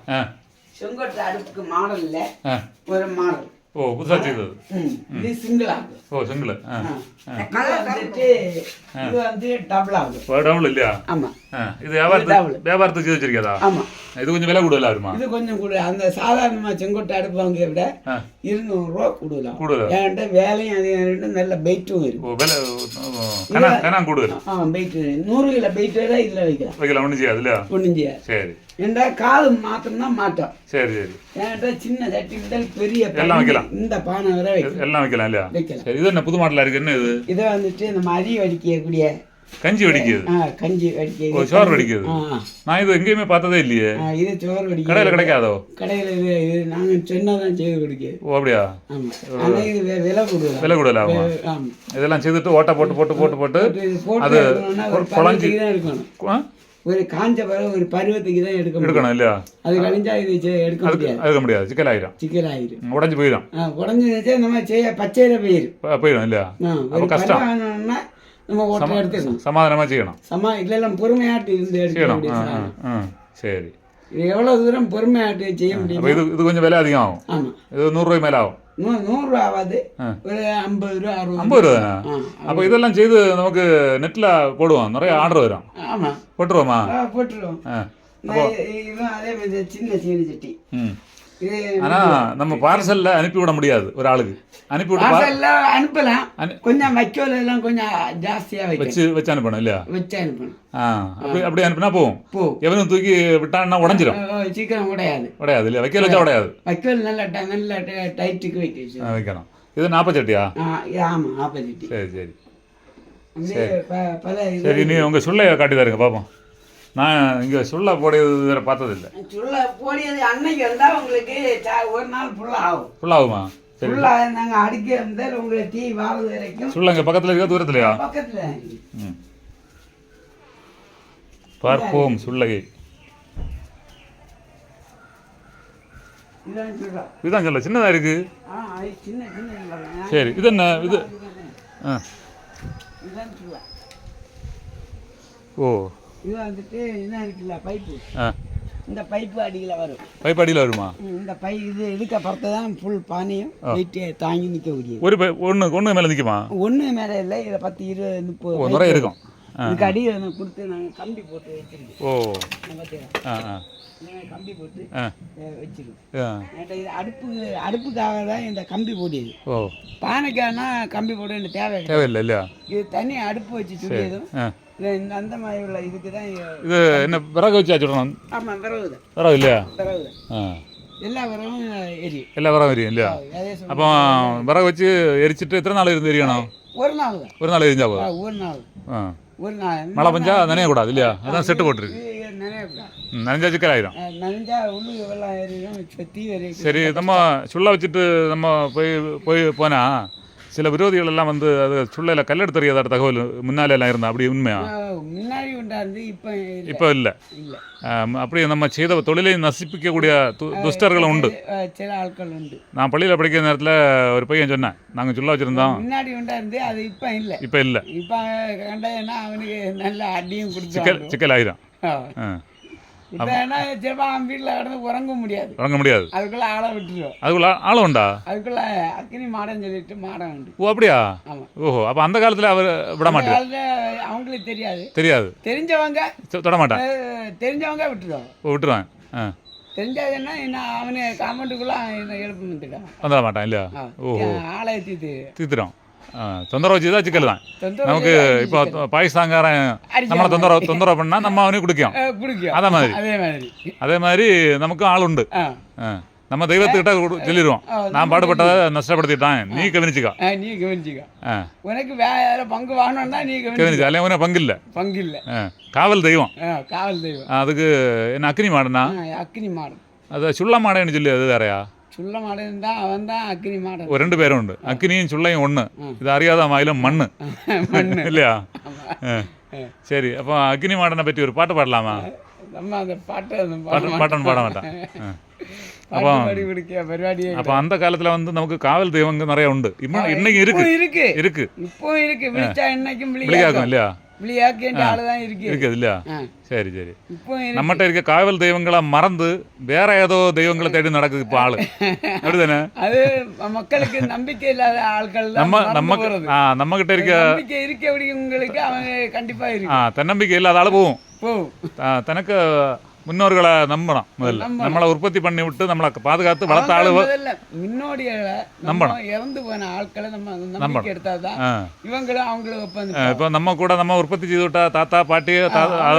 செங்கோட்டை அடுப்புக்கு மாடல் இல்லை, ஒரு மாடல். ஓ புதுசா செய்தது. இது சிங்கிள் ஆகுது. ஓ சிங்கிள். இது வந்து டபுள் ஆகுது. டபுள் இல்லையா? ஆமா. இது வியாபாரத்துக்கு செய்து வச்சிருக்கதா? ஆமா. இது கொஞ்சம் விலை கூடுதலா இருக்குமா? இது கொஞ்சம் கூட அந்த சாதாரணமா செங்கோட்டை அடுப்பு வாங்க விட 200 ரூபா கூடுதலாம். ஏன்டா வேலையும் அதிகம், நல்ல பெயிட்டும் இருக்கு. கூடுதல். பெயிட் 100 கிலோ பெயிட் வேற இதுல வைக்கலாம். ஒன்றும் செய்யாது இல்லையா? ஒன்றும் செய்யாது. சரி. ஏன்டா காது மாத்திரம்னா மாட்டோம். சரி சரி. ஏன்டா சின்ன சட்டி முதல் பெரிய எல்லாம் வைக்கலாம். இந்த பானை வரை எல்லாம் வைக்கலாம் இல்லையா? சரி. இது என்ன புது மாடலா இருக்கு? என்ன இது? இதை வந்துட்டு நம்ம அரி வடிக்கக்கூடிய கஞ்சி வடிக்கிறது. கஞ்சி வடிக்கிறது. சோறு வடிக்கிறது. நான் இது எங்கேயுமே பார்த்ததே இல்லையே. இது சோறு வடிக்கிறது. கடையில் கிடைக்காதோ? கடையில் இது நாங்கள் சொன்னதான் செய்து கொடுக்கிறது. ஓ அப்படியா? ஆமாம். ஆனால் இது விலை கூடுதல். விலை கூடுதல் ஆகும். ஆமாம். இதெல்லாம் செய்துட்டு ஓட்டை போட்டு அது குழஞ்சி தான் எடுக்கணும். ஒரு காஞ்ச பிறகு ஒரு பருவத்துக்கு தான் எடுக்கணும் இல்லையா? அது கழிஞ்சா இது எடுக்க முடியாது. சிக்கல் ஆயிரும். உடஞ்சி போயிடும். உடஞ்சி நம்ம செய்ய பச்சையில போயிடும் இல்லையா? ஒரு கஷ்டம். நம்ம ஓட்டை எடுத்துக்கணும். சமாதானமா செய்யணும். இல்ல பொறுமையாட்டு இருந்து எடுக்கணும். சரி. எவ்வளவு தூரம் பொறுமையாட்டு செய்ய முடியும்? இது கொஞ்சம் விலை அதிகம் ஆகும். ஆமா. இது 100 ரூபாய் மேல ஆகும். 100 ரூபா ஆகாது, ஒரு 50 ரூபா 60 ரூபா. அப்போ இதெல்லாம் செய்து நமக்கு நெட்ல போடுவோம், நிறைய ஆர்டர் வரும். ஆமா போட்டுருவோமா? போட்டுருவோம். அதே மாதிரி சின்ன சீனி சட்டி. இது ஆனா நம்ம பார்சல்ல அனுப்பி விட முடியாது ஒரு ஆளுக்கு அனுப்பிவிட்டு பார்சல்ல அனுப்பலாம் கொஞ்சம் வைக்கோல் எல்லாம் கொஞ்சம் ஜாஸ்தியா வச்சு அனுப்பணும் இல்லையா வச்சு அனுப்பணும் அப்படி அனுப்பினா போகும் எவனும் தூக்கி விட்டான்னா உடஞ்சிரும் சீக்கிரம் உடையாது இல்லையா வைக்கோல் வச்சா உடையாது வைக்கோல் நல்ல டைட்டுக்கு வைக்கணும் இது 40 சட்டியா ஆமா 40 சட்டி சரி சரி நீ உங்க சுள்ளைய காட்டி தருங்க பாப்போம் நான் இங்க சுள்ள போடியது வேற பார்த்ததில்லை சுள்ள போடியது அன்னைக்கு வந்தா உங்களுக்கு ஒரு நாள் ஃபுல்லாகுமா ஃபுல்லா நாங்க அடிக்க வந்து உங்களுக்கு டீ வாழது வரைக்கும் சுள்ள இங்க பக்கத்துல இருக்கா தூரத்துலயா பக்கத்துல பார்ப்போம் சுள்ளையை இதுதான் சொல்ல சின்னதா இருக்கு சரி இது என்ன இது ஓ இது வந்துட்டு என்ன இருக்குல்ல பைப்பு இந்த பைப்பு அடியில் வரும் பைப் அடியில் வருமா இந்த இது இதுக்கு பொறுத்து தான் ஃபுல் பானையும் வெயிட்டே தாங்கி நிற்க முடியும் ஒன்று மேலே நிற்குமா ஒன்று மேலே இல்லை இதில் 10 20 30 நிறைய இருக்கும் இதுக்கு அடியில் கொடுத்து நாங்கள் கம்பி போட்டு வச்சிருக்கோம் கம்பி போட்டு வச்சிருக்கோம் இது அடுப்புக்காக தான் இந்த கம்பி போட்டியது பானைக்கானா கம்பி போட வேண்டிய தேவையில்லை இல்லையா இது தனி அடுப்பு வச்சு சுடியதும் அந்த மாதிரி உள்ள இதுக்கு தான் இது என்ன விறகு வச்சு வச்சுடணும் ஆமாம் விறகு இல்லையா எல்லா விறகும் எரியும் எல்லா விறகும் எரியும் இல்லையா அப்போ விறகு வச்சு எரிச்சிட்டு எத்தனை நாள் இருந்து எரியணும் ஒரு நாள் தான் ஒரு நாள் எரிஞ்சா ஒரு நாள் மழை பெஞ்சா நனையக்கூடாது இல்லையா அதான் செட்டு போட்டுருக்கு நனைஞ்சா சிக்கல் ஆயிரும் சரி நம்ம சுள்ள வச்சுட்டு நம்ம போனா சில விரோதிகள் எல்லாம் வந்து அது சுள்ளையில கல்லெடு தெரியாத தகவல் முன்னாலே எல்லாம் இருந்தா அப்படி உண்மையா முன்னாடி உண்டாந்து இப்போ இல்லை அப்படி நம்ம செய்த தொழிலை நசிப்பிக்கக்கூடிய துஷ்டர்களும் உண்டு சில ஆட்கள் உண்டு நான் பள்ளியில் படிக்கிற நேரத்தில் ஒரு பையன் சொன்னேன் நாங்கள் சுள்ள வச்சுருந்தோம் முன்னாடி உண்டாந்து அது இப்போ இல்லை இப்போ கண்டதுன்னா அவனுக்கு நல்ல அடியும் கொடுத்து சிக்கல் ஆயிரும் இப்போ என்ன சிலப்பா அவன் வீட்டில் கிடந்து உறங்க முடியாது அதுக்குள்ள ஆளை விட்டுருவோம் அதுக்குள்ள ஆளை உண்டா அதுக்குள்ள அக்கினி மாடன்னு சொல்லிட்டு மாடம் உண்டு ஓ அப்படியா ஆமாம் ஓஹோ அப்போ அந்த காலத்தில் அவர் விட மாட்டார் அவங்களுக்கு தெரியாது தெரிஞ்சவங்க தொட மாட்டான் தெரிஞ்சவங்க விட்டுருவாங்க விட்டுருவான் தெரிஞ்சதுன்னா என்ன அவனு காமெண்ட்டுக்குள்ள எழுப்பு வந்துட மாட்டான் இல்லையா ஓஹோ ஆளைய தீத்துறோம் தொந்தரவு வச்சு தான் சிக்கல் தான் நமக்கு இப்போ பாகிஸ்தான்காரன் நம்மளை தொந்தரவு பண்ணா நம்ம அவனையும் குடிக்கும் அதே மாதிரி நமக்கும் ஆள் உண்டு நம்ம தெய்வத்துக்கிட்ட சொல்லிடுவோம் நான் பாடுபட்டதை நஷ்டப்படுத்திட்டான் நீ கவனிச்சுக்கா உனக்கு வேற பங்கு வாங்கணும்னா நீ கவனிச்சு அல்ல உனக்கு பங்கு இல்லை காவல் தெய்வம் அதுக்கு என்ன அக்னி மாடுனா அது சுள்ள மாடன்னு சொல்லி அது வேறையா சுள்ள மாடன் தான் அவன் தான் அக்னி மாடன் ஒரு 2 பேரும் உண்டு அக்னியும் சுள்ளையும் ஒன்று இது அறியாத மாயிலும் மண்ணு இல்லையா சரி அப்போ அக்னி மாடனை பற்றி ஒரு பாட்டு பாடலாமா நம்ம அந்த பாட்டன் பாட மாட்டான் அப்போ அந்த காலத்துல வந்து நமக்கு காவல் தெய்வங்க நிறைய உண்டு இன்னைக்கு இருக்கு இப்போ இருக்கு விழிக்காக்கும் இல்லையா இருக்குது இல்லையா சரி நம்மகிட்ட இருக்க காவல் தெய்வங்களை மறந்து வேற ஏதோ தெய்வங்களை தேடி நடக்குது இப்போ ஆளு அப்படிதானே அது மக்களுக்கு நம்பிக்கை இல்லாத ஆட்கள் நம்ம கிட்ட இருக்கவங்களுக்கு அவங்க கண்டிப்பா இருக்கு தன்னம்பிக்கை இல்லாத ஆளு போகும் தனக்கு முன்னோர்களை நம்பணும் முதல்ல நம்மளை உற்பத்தி பண்ணி விட்டு நம்மளை பாதுகாத்து வளர்த்த ஆளு முன்னோடிகளை நம்பணும் இறந்து போன ஆட்களை நம்ம நம்பிக்கை எடுத்தாதான் இவங்களும் அவங்களும் இப்போ நம்ம கூட நம்ம உற்பத்தி செய்து விட்டா தாத்தா பாட்டி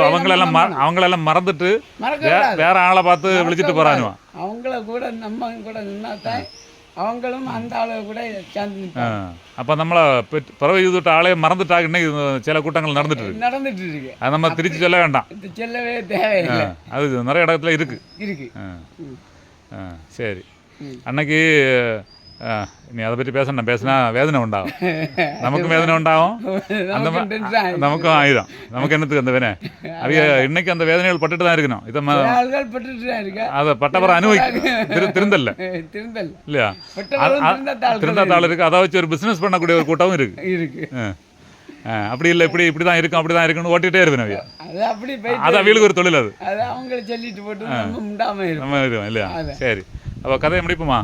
அவங்களெல்லாம் மறந்துட்டு வேற ஆளை பார்த்து விழிச்சிட்டு போறாங்க அவங்கள கூட நம்ம கூட நின்னாதான் அவங்களும் அந்த ஆளை கூட சேர்ந்து அப்போ நம்மளை பறவை செய்துவிட்ட ஆளே மறந்துட்டாங்க இன்னைக்கு சில கூட்டங்கள் நடந்துட்டு இருக்கு அது நம்ம திருச்சி சொல்ல வேண்டாம் சொல்லவே தேவையில்லை அது நிறைய இடத்துல இருக்கு சரி அன்னைக்கு நீ அதை பற்றி பேசினா வேதனை உண்டாகும் நமக்கும் வேதனை உண்டாகும் நமக்கும் ஆயுதம் நமக்கு என்னத்துக்கு அந்த வேதனை அவங்க இன்னைக்கு அந்த வேதனைகள் பட்டுட்டு தான் இருக்கணும் இதை அதை பட்டவரை திருந்தல்ல இல்லையா திருந்தாத ஆள் இருக்கு அதை வச்சு ஒரு பிசினஸ் பண்ணக்கூடிய ஒரு கூட்டமும் இருக்கு அப்படி இல்லை இப்படிதான் இருக்கும் அப்படிதான் இருக்குன்னு ஓட்டிகிட்டே இருக்கணும் அது அவங்களுக்கு ஒரு தொழில் அது அவங்களை சொல்லிட்டு போட்டு நம்ம இல்லையா சரி அப்போ கதையை முடிப்போமா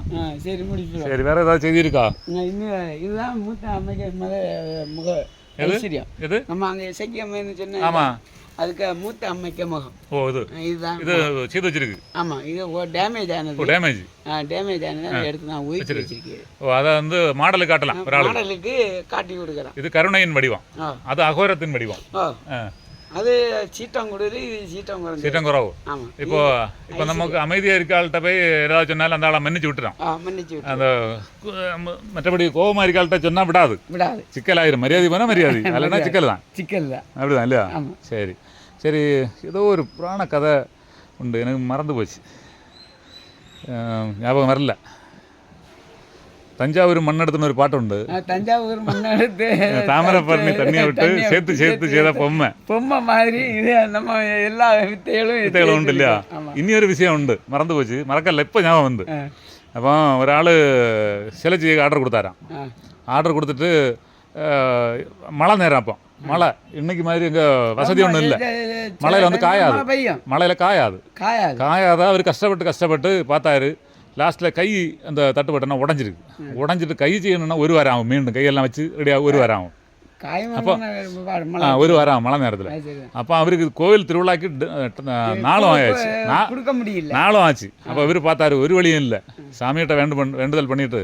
சரி முடிப்போம் சரி வேற ஏதாவது செய்தி இருக்கா இன்னும் இதுதான் மூத்த அமைச்சர் ஐஸ்வர்யம். எது நம்ம அங்கே இசைக்கியம்னு சொன்ன ஆமா அதுக்கு மூத்த அம்மைக்கு முகம். ஓ இதுதான் இது செய்து வச்சிருக்கு. ஆமா இது டேமேஜ் ஆனது. டேமேஜ் ஆனது எடுத்து நான் ஊற்றி வச்சிருக்கேன். ஓ அதை வந்து மாடலுக்கு காட்டலாம், ஒரு மாடலுக்கு காட்டி கொடுக்குறேன். இது கருணையின் வடிவம், அது அகோரத்தின் வடிவம். அது சீட்டங்குடல், இது சீட்டங்குறவு. ஆமா இப்போ நமக்கு அமைதியா இருக்காள்கிட்ட போய் ஏதாவது சொன்னாலும் அந்த ஆளை மன்னிச்சு விட்டுறான். அந்த மற்றபடி கோபமா இருக்காள்கிட்ட சொன்னா விடாது, சிக்கலாயிரும். மரியாதை போனா மரியாதை, இல்லைன்னா சிக்கல் தான். அப்படிதான் இல்லையா? சரி சரி. ஏதோ ஒரு புராண கதை உண்டு, எனக்கு மறந்து போச்சு, ஞாபகம் வரல. தஞ்சாவூர் மண்ணெடுத்துன்னு ஒரு பாட்டு உண்டு. தஞ்சாவூர் மண்ணெடுத்து தாமிரபரணி தண்ணியை விட்டு சேர்த்து செய்த பொம்மை மாதிரி இது நம்ம எல்லா வித்தைகளும் உண்டு இல்லையா? இன்னொரு விஷயம் உண்டு, மறந்து போச்சு, மறக்கல, இப்போ ஞாபகம் வந்து. அப்போ ஒரு ஆள் சிலை செய்ய ஆர்டர் கொடுத்தாராம். ஆர்டர் கொடுத்துட்டு மழை நேரம், அப்போ மழை இன்னைக்கு மாதிரி எங்கே வசதி ஒன்றும் இல்லை, மழையில் வந்து காயாது, மழையில் காயாத அவர் கஷ்டப்பட்டு பார்த்தாரு. லாஸ்ட்டில் கை அந்த தட்டுப்பட்டனா உடஞ்சிட்டு கை செய்யணும்னா 1 வாரம் ஆகும். மீண்டும் கையெல்லாம் வச்சு ரெடியாக 1 வாரம் ஆகும். அப்போ 1 வாரம் ஆகும் மழை நேரத்தில். அப்போ அவருக்கு கோவில் திருவிழாக்கு நாளும் ஆயாச்சு, நாளும் ஆச்சு. அப்போ இவர் பார்த்தாரு, ஒரு வழியும் இல்லை. சாமிகிட்ட வேண்டுதல் பண்ணிட்டு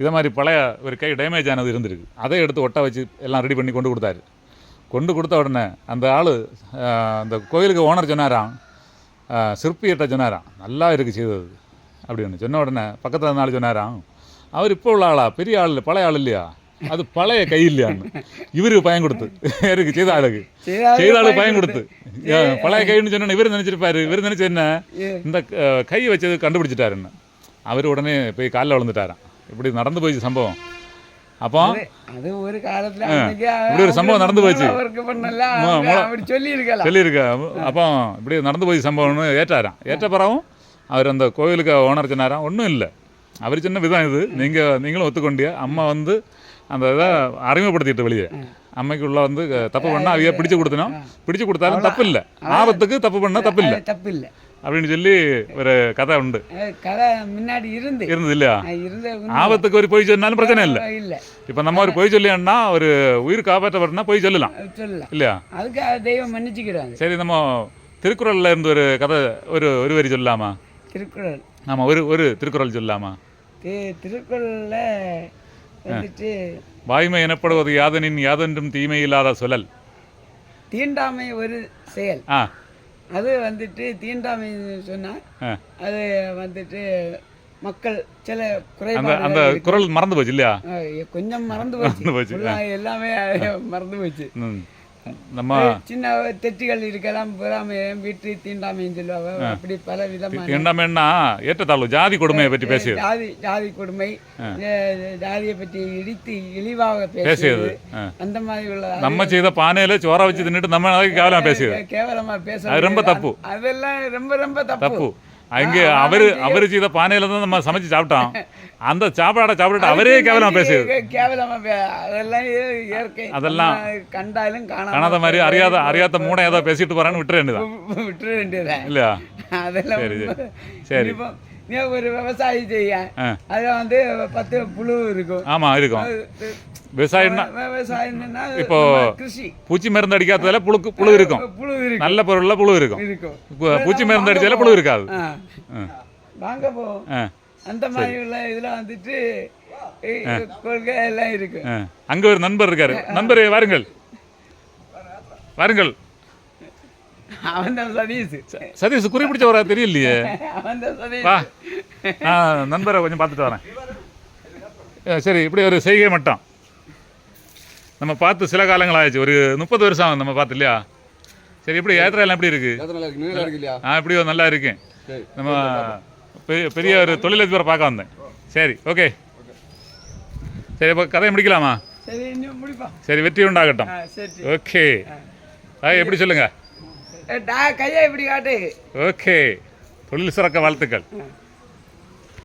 இதை மாதிரி பழைய ஒரு கை டேமேஜ் ஆனது இருந்திருக்கு, அதை எடுத்து ஒட்ட வச்சு எல்லாம் ரெடி பண்ணி கொண்டு கொடுத்தாரு. கொண்டு கொடுத்த உடனே அந்த ஆள் அந்த கோயிலுக்கு ஓனர் சொன்னாராம், சிற்பிகிட்ட சொன்னாராம், நல்லா இருக்குது செய்தது அப்படின்னு சொன்ன உடனே பக்கத்தில் இருந்த ஆள் சொன்னாராம், அவர் இப்போ உள்ள ஆளா, பெரிய ஆள், பழைய ஆள் இல்லையா, அது பழைய கை இல்லையான்னு. இவருக்கு பயம் கொடுத்து, யாருக்கு செய்த ஆளுக்கு பயம் கொடுத்து பழைய கைன்னு சொன்ன இவர் நினச்சிருப்பாரு. இவர் நினச்சி என்ன, இந்த கை வச்சது கண்டுபிடிச்சிட்டாருன்னு. அவர் உடனே போய் காலில் விழுந்துட்டாராம். இப்படி நடந்து போயிடுச்சு சம்பவம். அப்போ அது ஒரு காலத்துல இப்படி ஒரு சம்பவம் நடந்து போச்சு, சொல்லியிருக்க. அப்போ இப்படி நடந்து போய் சம்பவம்னு ஏற்றாராம். ஏற்ற பிறகும் அவர் அந்த கோவிலுக்கு ஓனர் சொன்னாராம், ஒன்றும் இல்லை, அவர் சின்ன விதம் இது, நீங்களும் ஒத்துக்கொண்டியா, அம்மா வந்து அந்த இதை அறிமுகப்படுத்திட்டு வெளியே அம்மைக்குள்ள வந்து தப்பு பண்ணால் அவைய பிடிச்சு கொடுத்தாலும் தப்பு இல்லை, ஆபத்துக்கு தப்பு பண்ணால் தப்பு இல்லை அப்படின்னு சொல்லி ஒரு கதை உண்டு. கதை முன்னாடி இருந்தது இல்லையா? ஆபத்துக்கு ஒரு பொய் சொன்னாலும் பிரச்சனை இல்லை. இப்போ நம்ம ஒரு பொய் சொல்லியான்னா ஒரு உயிர் காப்பாற்றப்பட்டனா பொய் சொல்லலாம் இல்லையா? அதுக்கு தெய்வம் மன்னிச்சுக்கிறாங்க. சரி, நம்ம திருக்குறள்ல இருந்து ஒரு கதை ஒரு வரி சொல்லலாமா? திருக்குறள். ஆமாம், ஒரு திருக்குறள் சொல்லலாமா? திருக்குறள்ல வந்துட்டு வாய்மை எனப்படுவது யாதனின் யாதொன்றும் தீமை இல்லாத சொல்லல். தீண்டாமை ஒரு செயல். அது வந்துட்டு தீண்டாமை சொன்னா அது வந்துட்டு மக்கள் சில குறைபாடு. அந்த குறள் மறந்து போச்சு இல்லையா? கொஞ்சம் மறந்து போச்சு, எல்லாமே மறந்து போச்சு. நம்ம சின்ன தெற்றுகள் இருக்கலாம், வீட்டு தீண்டாமைன்னு சொல்லுவாங்க. அப்படி பல விதமான தீண்டாமைன்னா ஏற்றத்தாழ்வு, ஜாதி கொடுமையை பற்றி பேசியது, ஜாதி கொடுமை, ஜாதியை பற்றி இடித்து இழிவாக பேசியது, அந்த மாதிரி உள்ள. நம்ம செய்த பானையில சோற வச்சு தின்னுட்டு நம்ம கேவலமா பேச ரொம்ப தப்பு. அதெல்லாம் ரொம்ப ரொம்ப தப்பு. அங்கே அவரு செய்த பானையில தான் நம்ம சமைச்சு சாப்பிட்டோம். அந்த சாப்பிட்டு அவரே கேவலமா பேசுது. அதெல்லாம் கண்டாலும் காணாத மாதிரி அறியாத மூட ஏதோ பேசிட்டு போறான்னு விட்டுற வேண்டியதான் இல்லையா? அதெல்லாம் சரி. நீ ஒரு விவசாயி செய்ய, அதுல வந்து 10 புழு இருக்கும். ஆமா, இருக்கும். விவசாயம்னா இப்போ பூச்சி மருந்து அடிக்காததால புழு இருக்கும், நல்ல பொருள்ல புழு இருக்கும். பூச்சி மருந்து அடிச்சால புழு இருக்காது. வாங்க போ, அந்த மாதிரி உள்ள இதுல வந்துட்டு கொள்கை எல்லாம் இருக்கு. அங்க ஒரு நண்பர் இருக்காரு. நண்பர் வாருங்கள். அவன் தான் சதீஷ் குறிப்பிடிச்ச வரா தெரியலையே. வா, நண்பரை கொஞ்சம் பார்த்துட்டு வரேன். சரி, இப்படி ஒரு செய்கை மட்டும் நம்ம பார்த்து சில காலங்கள் ஆயிடுச்சு, ஒரு 30 வருஷம் ஆகும் நம்ம பார்த்து இல்லையா? சரி, இப்படி யாத்திரையெல்லாம் எப்படி இருக்கு? இப்படி நல்லா இருக்கேன். நம்ம பெரிய ஒரு தொழிலதிபரை பார்க்க வந்தேன். சரி, ஓகே. சரி, இப்போ கதையை முடிக்கலாமா? சரி, வெற்றி உண்டாகட்டும். ஓகே, எப்படி சொல்லுங்க? கையை எப்படி காட்டு. ஓகே, தொழில் சிறக்க வாழ்த்துக்கள்.